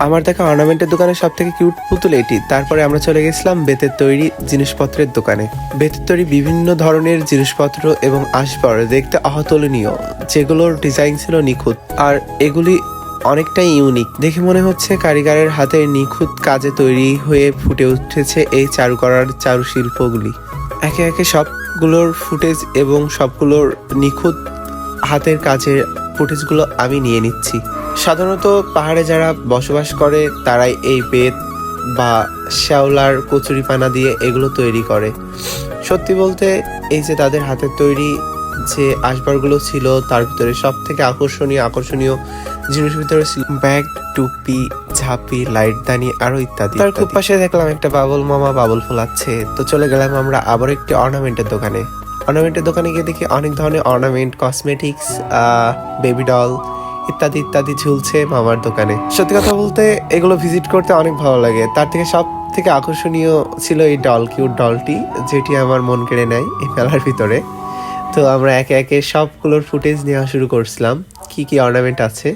আমার দেখা অর্নামেন্টের দোকানে সব থেকে কিউট পুতুল এটি। তারপরে আমরা চলে গেছিলাম বেতের তৈরি জিনিসপত্রের দোকানে। বেতের তৈরি বিভিন্ন ধরনের জিনিসপত্র এবং আসবাব দেখতে অতুলনীয়, যেগুলোর ডিজাইন ছিল নিখুঁত, আর এগুলি অনেকটাই ইউনিক। দেখে মনে হচ্ছে কারিগরের হাতে নিখুঁত কাজে তৈরি হয়ে ফুটে উঠেছে এই চারুশিল্পগুলি। একে একে সবগুলোর ফুটেজ এবং সবগুলোর নিখুঁত হাতের কাজের ফুটেজগুলো আমি নিয়ে নিচ্ছি। সাধারণত পাহাড়ে যারা বসবাস করে তারাই এই বেত বা শ্যাওলার কচুরিপানা দিয়ে এগুলো তৈরি করে। সত্যি বলতে এই যে তাদের হাতের তৈরি যে আসবাবগুলো ছিল, তার ভিতরে সব থেকে আকর্ষণীয় জিনিসের ভিতরে ছিল ব্যাগ, টুপি, ঝাঁপি, লাইটদানি আরো ইত্যাদি। তার খুব পাশে দেখলাম একটা বাবুল মামা বাবুল ফোলাচ্ছে। তো চলে গেলাম আমরা আবার একটি অর্নামেন্টের দোকানে। অর্নামেন্টের দোকানে গিয়ে দেখি অনেক ধরনের অর্নামেন্ট, কসমেটিক্স, বেবি ডল ইত্যাদি ঝুলছে মামার দোকানে। সত্যি কথা বলতে এগুলো ভিজিট করতে অনেক ভালো লাগে। তার থেকে সব থেকে আকর্ষণীয় ছিল এই কিউট ডলটি, যেটি আমার মন কেড়ে নেয় এই মেলার ভিতরে। তো আমরা একে একে সবগুলোর ফুটেজ নেওয়া শুরু করছিলাম কি কি অর্নামেন্ট আছে।